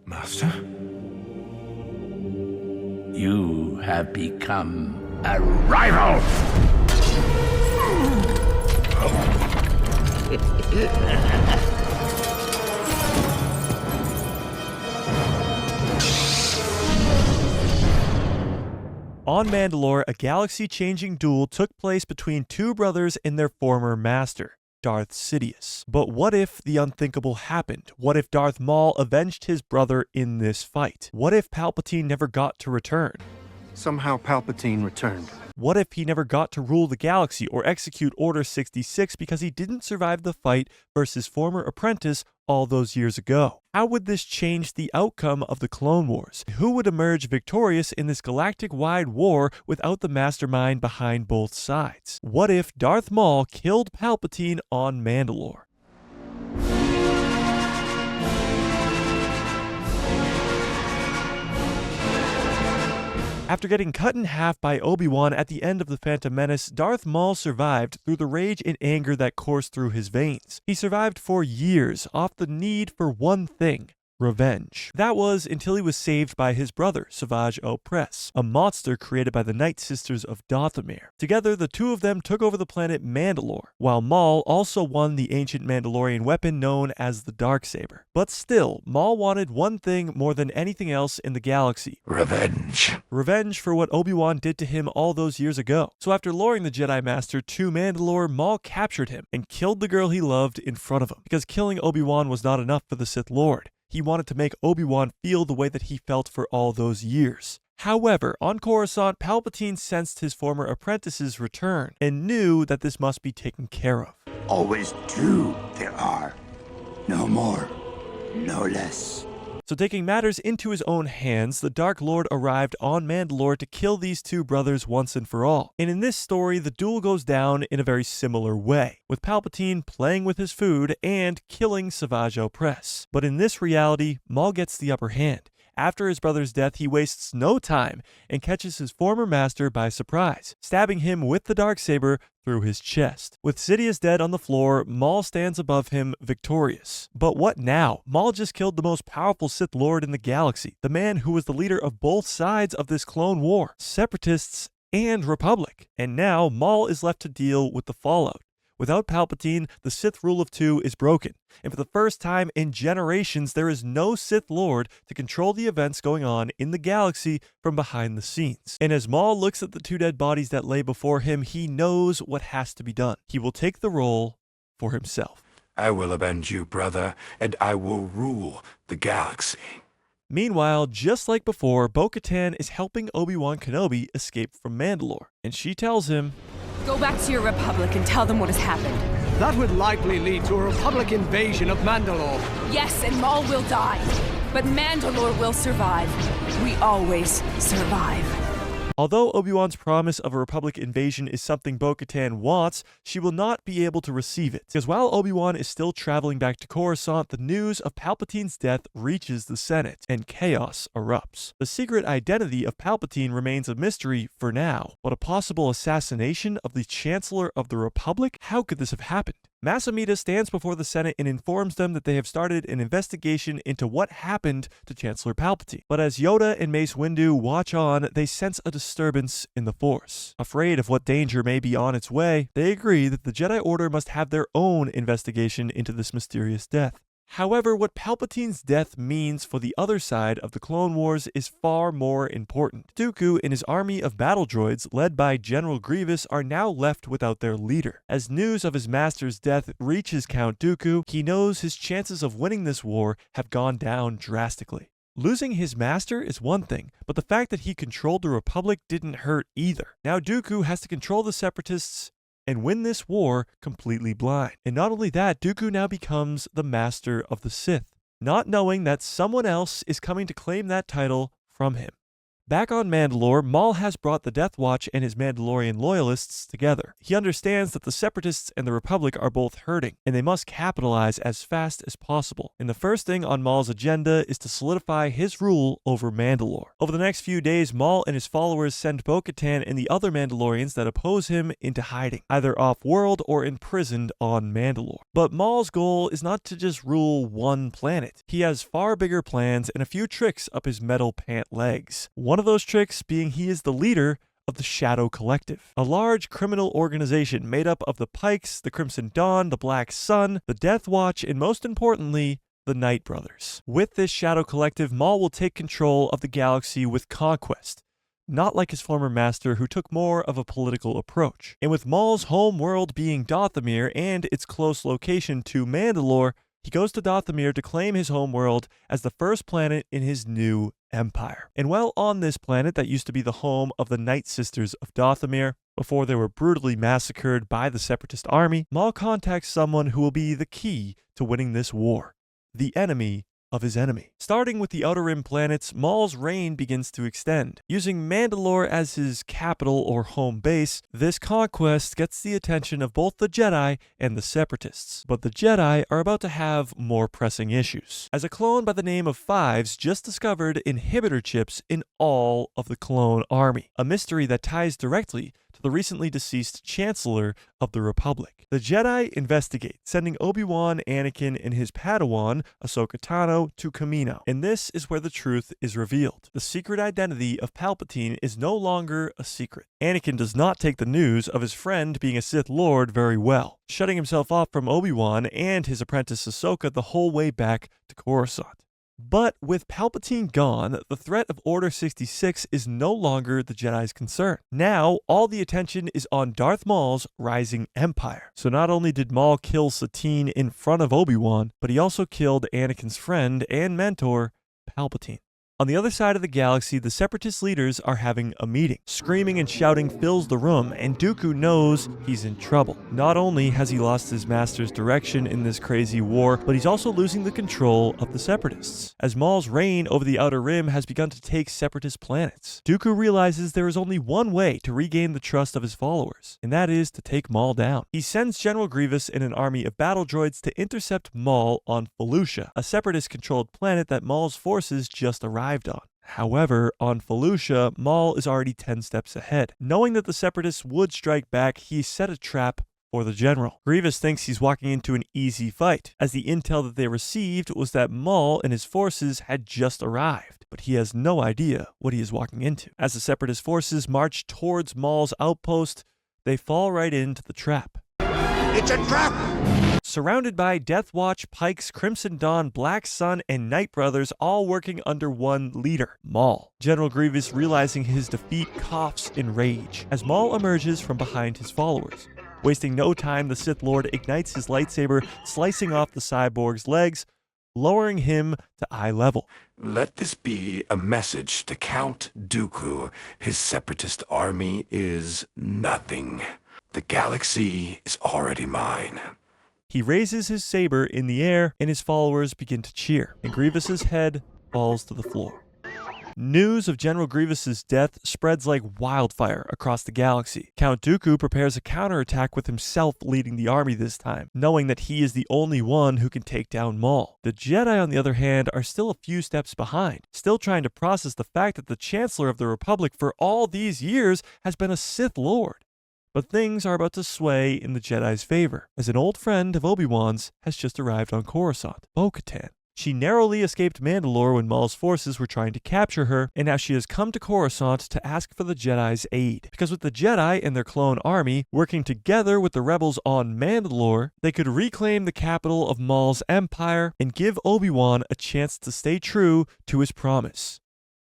Master? You have become a rival! On Mandalore, a galaxy-changing duel took place between two brothers and their former master, Darth Sidious. But what if the unthinkable happened? What if Darth Maul avenged his brother in this fight? What if Palpatine never got to return? Somehow Palpatine returned. What if he never got to rule the galaxy or execute Order 66 because he didn't survive the fight versus his former apprentice all those years ago? How would this change the outcome of the Clone Wars? Who would emerge victorious in this galactic-wide war without the mastermind behind both sides? What if Darth Maul killed Palpatine on Mandalore? After getting cut in half by Obi-Wan at the end of The Phantom Menace, Darth Maul survived through the rage and anger that coursed through his veins. He survived for years off the need for one thing: revenge. That was until he was saved by his brother, Savage Opress, a monster created by the Night Sisters of Dathomir. Together, the two of them took over the planet Mandalore, while Maul also won the ancient Mandalorian weapon known as the Darksaber. But still, Maul wanted one thing more than anything else in the galaxy: Revenge. Revenge for what Obi-Wan did to him all those years ago. So after luring the Jedi Master to Mandalore, Maul captured him and killed the girl he loved in front of him. Because killing Obi-Wan was not enough for the Sith Lord. He wanted to make Obi-Wan feel the way that he felt for all those years. However, on Coruscant, Palpatine sensed his former apprentice's return and knew that this must be taken care of. Always two there are. No more, no less. So taking matters into his own hands, the Dark Lord arrived on Mandalore to kill these two brothers once and for all. And in this story, the duel goes down in a very similar way, with Palpatine playing with his food and killing Savage Opress. But in this reality, Maul gets the upper hand. After his brother's death, he wastes no time and catches his former master by surprise, stabbing him with the Darksaber through his chest. With Sidious dead on the floor, Maul stands above him victorious. But what now? Maul just killed the most powerful Sith Lord in the galaxy, the man who was the leader of both sides of this clone war, Separatists and Republic. And now Maul is left to deal with the fallout. Without Palpatine, the Sith rule of two is broken, and for the first time in generations, there is no Sith Lord to control the events going on in the galaxy from behind the scenes. And as Maul looks at the two dead bodies that lay before him, he knows what has to be done. He will take the role for himself. I will avenge you, brother, and I will rule the galaxy. Meanwhile, just like before, Bo-Katan is helping Obi-Wan Kenobi escape from Mandalore, and she tells him, "Go back to your Republic and tell them what has happened." That would likely lead to a Republic invasion of Mandalore. Yes, and Maul will die. But Mandalore will survive. We always survive. Although Obi-Wan's promise of a Republic invasion is something Bo-Katan wants, she will not be able to receive it. Because while Obi-Wan is still traveling back to Coruscant, the news of Palpatine's death reaches the Senate, and chaos erupts. The secret identity of Palpatine remains a mystery for now, but a possible assassination of the Chancellor of the Republic? How could this have happened? Mas Amedda stands before the Senate and informs them that they have started an investigation into what happened to Chancellor Palpatine. But as Yoda and Mace Windu watch on, they sense a disturbance in the Force. Afraid of what danger may be on its way, they agree that the Jedi Order must have their own investigation into this mysterious death. However, what Palpatine's death means for the other side of the Clone Wars is far more important. Dooku and his army of battle droids, led by General Grievous, are now left without their leader. As news of his master's death reaches Count Dooku, he knows his chances of winning this war have gone down drastically. Losing his master is one thing, but the fact that he controlled the Republic didn't hurt either. Now Dooku has to control the Separatists and win this war completely blind. And not only that, Dooku now becomes the master of the Sith, not knowing that someone else is coming to claim that title from him. Back on Mandalore, Maul has brought the Death Watch and his Mandalorian loyalists together. He understands that the Separatists and the Republic are both hurting, and they must capitalize as fast as possible. And the first thing on Maul's agenda is to solidify his rule over Mandalore. Over the next few days, Maul and his followers send Bo-Katan and the other Mandalorians that oppose him into hiding, either off-world or imprisoned on Mandalore. But Maul's goal is not to just rule one planet. He has far bigger plans and a few tricks up his metal pant legs. One of those tricks being he is the leader of the Shadow Collective, a large criminal organization made up of the Pikes, the Crimson Dawn, the Black Sun, the Death Watch, and most importantly, the Night Brothers. With this Shadow Collective, Maul will take control of the galaxy with conquest, not like his former master who took more of a political approach. And with Maul's home world being Dathomir and its close location to Mandalore, he goes to Dathomir to claim his home world as the first planet in his new empire. And while on this planet that used to be the home of the Night Sisters of Dathomir, before they were brutally massacred by the Separatist army, Maul contacts someone who will be the key to winning this war: the enemy of his enemy. Starting with the Outer Rim planets, Maul's reign begins to extend. Using Mandalore as his capital or home base, this conquest gets the attention of both the Jedi and the Separatists. But the Jedi are about to have more pressing issues, as a clone by the name of Fives just discovered inhibitor chips in all of the clone army, a mystery that ties directly to the recently deceased Chancellor of the Republic. The Jedi investigate, sending Obi-Wan, Anakin, and his Padawan, Ahsoka Tano, to Kamino. And this is where the truth is revealed. The secret identity of Palpatine is no longer a secret. Anakin does not take the news of his friend being a Sith Lord very well, shutting himself off from Obi-Wan and his apprentice Ahsoka the whole way back to Coruscant. But with Palpatine gone, the threat of Order 66 is no longer the Jedi's concern. Now, all the attention is on Darth Maul's rising empire. So not only did Maul kill Satine in front of Obi-Wan, but he also killed Anakin's friend and mentor, Palpatine. On the other side of the galaxy, the Separatist leaders are having a meeting. Screaming and shouting fills the room, and Dooku knows he's in trouble. Not only has he lost his master's direction in this crazy war, but he's also losing the control of the Separatists, as Maul's reign over the Outer Rim has begun to take Separatist planets. Dooku realizes there is only one way to regain the trust of his followers, and that is to take Maul down. He sends General Grievous and an army of battle droids to intercept Maul on Felucia, a Separatist-controlled planet that Maul's forces just arrived on. However, on Felucia, Maul is already 10 steps ahead. Knowing that the Separatists would strike back, he set a trap for the general. Grievous thinks he's walking into an easy fight, as the intel that they received was that Maul and his forces had just arrived, but he has no idea what he is walking into. As the Separatist forces march towards Maul's outpost, they fall right into the trap. It's a trap! Surrounded by Death Watch, Pikes, Crimson Dawn, Black Sun, and Night Brothers, all working under one leader, Maul. General Grievous, realizing his defeat, coughs in rage as Maul emerges from behind his followers. Wasting no time, the Sith Lord ignites his lightsaber, slicing off the cyborg's legs, lowering him to eye level. Let this be a message to Count Dooku. His Separatist army is nothing. The galaxy is already mine. He raises his saber in the air, and his followers begin to cheer, and Grievous's head falls to the floor. News of General Grievous's death spreads like wildfire across the galaxy. Count Dooku prepares a counterattack with himself leading the army this time, knowing that he is the only one who can take down Maul. The Jedi, on the other hand, are still a few steps behind, still trying to process the fact that the Chancellor of the Republic for all these years has been a Sith Lord. But things are about to sway in the Jedi's favor, as an old friend of Obi-Wan's has just arrived on Coruscant, Bo-Katan. She narrowly escaped Mandalore when Maul's forces were trying to capture her, and now she has come to Coruscant to ask for the Jedi's aid. Because with the Jedi and their clone army working together with the rebels on Mandalore, they could reclaim the capital of Maul's empire and give Obi-Wan a chance to stay true to his promise: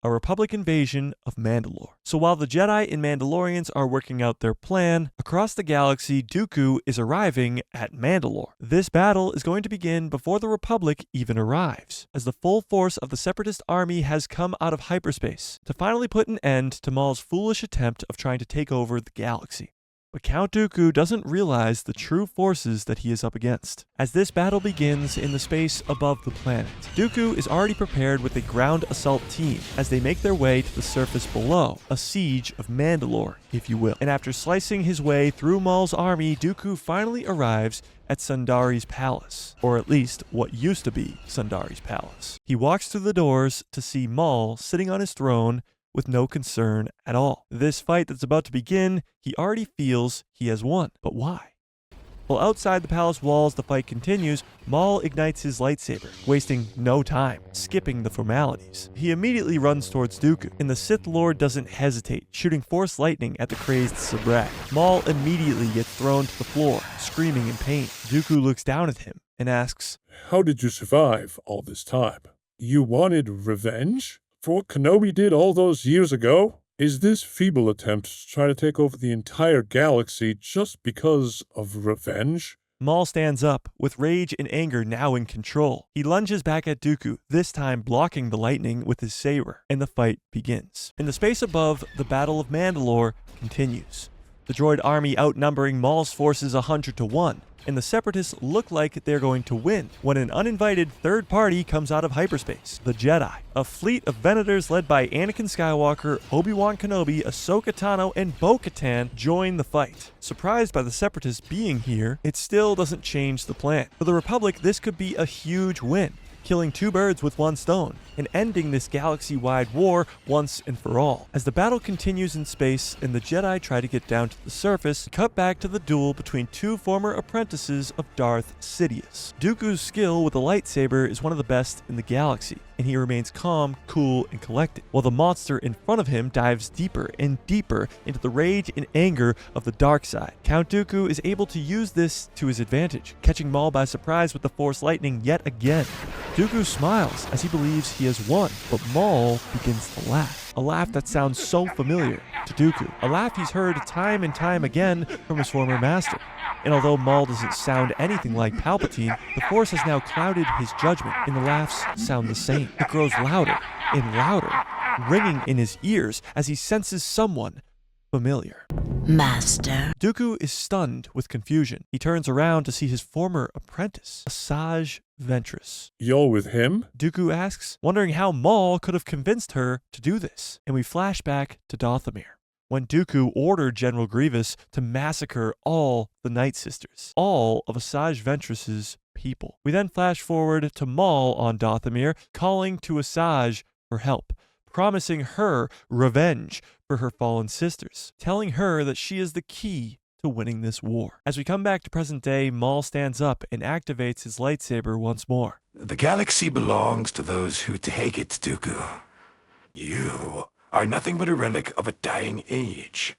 a Republic invasion of Mandalore. So while the Jedi and Mandalorians are working out their plan, across the galaxy, Dooku is arriving at Mandalore. This battle is going to begin before the Republic even arrives, as the full force of the Separatist army has come out of hyperspace to finally put an end to Maul's foolish attempt of trying to take over the galaxy. But Count Dooku doesn't realize the true forces that he is up against. As this battle begins in the space above the planet, Dooku is already prepared with a ground assault team as they make their way to the surface below, a siege of Mandalore, if you will. And after slicing his way through Maul's army, Dooku finally arrives at Sundari's palace, or at least what used to be Sundari's palace. He walks through the doors to see Maul sitting on his throne with no concern at all. This fight that's about to begin, he already feels he has won. But why? Well, outside the palace walls, the fight continues. Maul ignites his lightsaber, wasting no time, skipping the formalities. He immediately runs towards Dooku, and the Sith Lord doesn't hesitate, shooting Force lightning at the crazed Sabrak. Maul immediately gets thrown to the floor, screaming in pain. Dooku looks down at him and asks, "How did you survive all this time? You wanted revenge? For what Kenobi did all those years ago? Is this feeble attempt to try to take over the entire galaxy just because of revenge?" Maul stands up, with rage and anger now in control. He lunges back at Dooku, this time blocking the lightning with his saber, and the fight begins. In the space above, the Battle of Mandalore continues. The droid army outnumbering Maul's forces 100 to 1. And the Separatists look like they're going to win when an uninvited third party comes out of hyperspace, the Jedi. A fleet of Venators led by Anakin Skywalker, Obi-Wan Kenobi, Ahsoka Tano, and Bo-Katan join the fight. Surprised by the Separatists being here, it still doesn't change the plan. For the Republic, this could be a huge win, killing two birds with one stone, and ending this galaxy-wide war once and for all. As the battle continues in space and the Jedi try to get down to the surface, cut back to the duel between two former apprentices of Darth Sidious. Dooku's skill with a lightsaber is one of the best in the galaxy, and he remains calm, cool, and collected, while the monster in front of him dives deeper and deeper into the rage and anger of the dark side. Count Dooku is able to use this to his advantage, catching Maul by surprise with the Force lightning yet again. Dooku smiles as he believes he has won, but Maul begins to laugh. A laugh that sounds so familiar to Dooku. A laugh he's heard time and time again from his former master. And although Maul doesn't sound anything like Palpatine, the Force has now clouded his judgment, and the laughs sound the same. It grows louder and louder, ringing in his ears as he senses someone familiar. Master. Dooku is stunned with confusion. He turns around to see his former apprentice, Savage Ventress. "You're with him?" Dooku asks, wondering how Maul could have convinced her to do this. And we flash back to Dathomir, when Dooku ordered General Grievous to massacre all the Night Sisters, all of Asajj Ventress's people. We then flash forward to Maul on Dathomir, calling to Asajj for help, promising her revenge for her fallen sisters, telling her that she is the key to winning this war. As we come back to present day, Maul stands up and activates his lightsaber once more. The galaxy belongs to those who take it, Dooku. You are nothing but a relic of a dying age.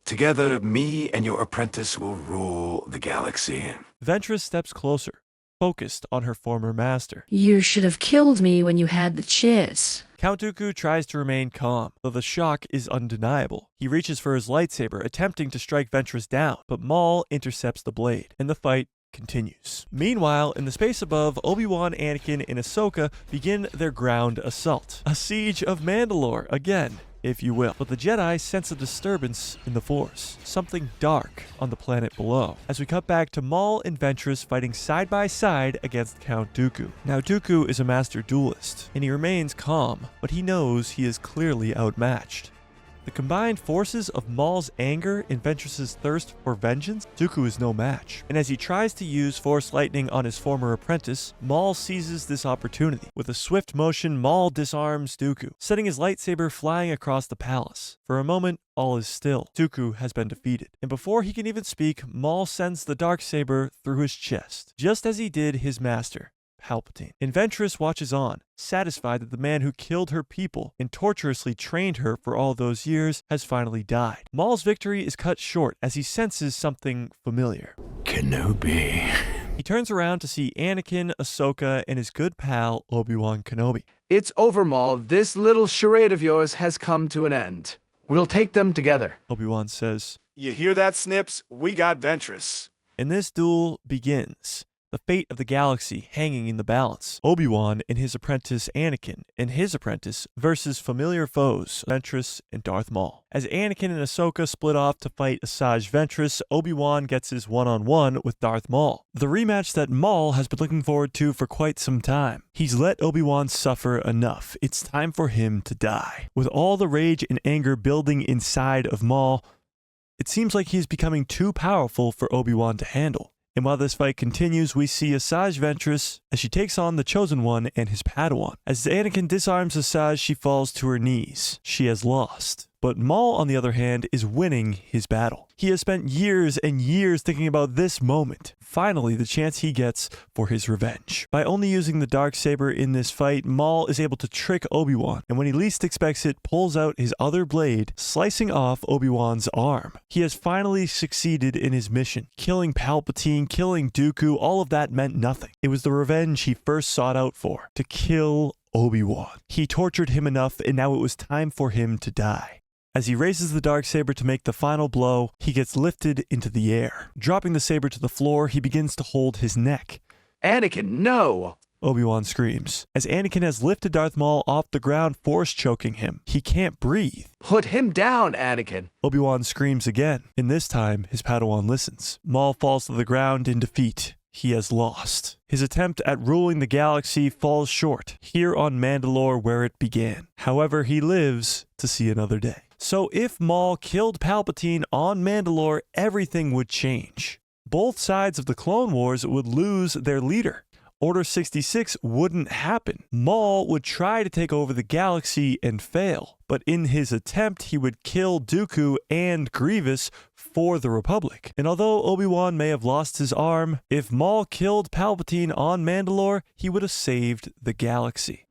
Together, me and your apprentice will rule the galaxy. Ventress steps closer, focused on her former master. You should have killed me when you had the chance. Count Dooku tries to remain calm, though the shock is undeniable. He reaches for his lightsaber, attempting to strike Ventress down, but Maul intercepts the blade, and the fight continues. Meanwhile, in the space above, Obi-Wan, Anakin, and Ahsoka begin their ground assault. A siege of Mandalore, again, if you will. But the Jedi sense a disturbance in the Force, something dark on the planet below, as we cut back to Maul and Ventress fighting side by side against Count Dooku. Now, Dooku is a master duelist, and he remains calm, but he knows he is clearly outmatched. The combined forces of Maul's anger and Ventress's thirst for vengeance, Dooku is no match. And as he tries to use Force lightning on his former apprentice, Maul seizes this opportunity. With a swift motion, Maul disarms Dooku, setting his lightsaber flying across the palace. For a moment, all is still. Dooku has been defeated. And before he can even speak, Maul sends the darksaber through his chest, just as he did his master, Palpatine. And Ventress watches on, satisfied that the man who killed her people and torturously trained her for all those years has finally died. Maul's victory is cut short as he senses something familiar. Kenobi. He turns around to see Anakin, Ahsoka, and his good pal, Obi-Wan Kenobi. It's over, Maul. This little charade of yours has come to an end. We'll take them together. Obi-Wan says, "You hear that, Snips? We got Ventress." And this duel begins. the fate of the galaxy hanging in the balance. Obi-Wan and his apprentice Anakin and his apprentice versus familiar foes Ventress and Darth Maul. As Anakin and Ahsoka split off to fight Asajj Ventress, Obi-Wan gets his one-on-one with Darth Maul. The rematch that Maul has been looking forward to for quite some time. He's let Obi-Wan suffer enough. It's time for him to die. With all the rage and anger building inside of Maul, it seems like he's becoming too powerful for Obi-Wan to handle. And while this fight continues, we see Asajj Ventress as she takes on the Chosen One and his Padawan. As Anakin disarms Asajj, she falls to her knees. She has lost. But Maul, on the other hand, is winning his battle. He has spent years and years thinking about this moment. Finally, the chance he gets for his revenge. By only using the Darksaber in this fight, Maul is able to trick Obi-Wan, and when he least expects it, pulls out his other blade, slicing off Obi-Wan's arm. He has finally succeeded in his mission. Killing Palpatine, killing Dooku, all of that meant nothing. It was the revenge he first sought out for, to kill Obi-Wan. He tortured him enough, and now it was time for him to die. As he raises the Darksaber to make the final blow, he gets lifted into the air. Dropping the saber to the floor, he begins to hold his neck. Anakin, no! Obi-Wan screams. As Anakin has lifted Darth Maul off the ground, force choking him. He can't breathe. Put him down, Anakin! Obi-Wan screams again, and this time his Padawan listens. Maul falls to the ground in defeat. He has lost. His attempt at ruling the galaxy falls short, here on Mandalore where it began. However, he lives to see another day. So if Maul killed Palpatine on Mandalore, everything would change. Both sides of the Clone Wars would lose their leader. Order 66 wouldn't happen. Maul would try to take over the galaxy and fail, but in his attempt, he would kill Dooku and Grievous for the Republic. And although Obi-Wan may have lost his arm, if Maul killed Palpatine on Mandalore, he would have saved the galaxy.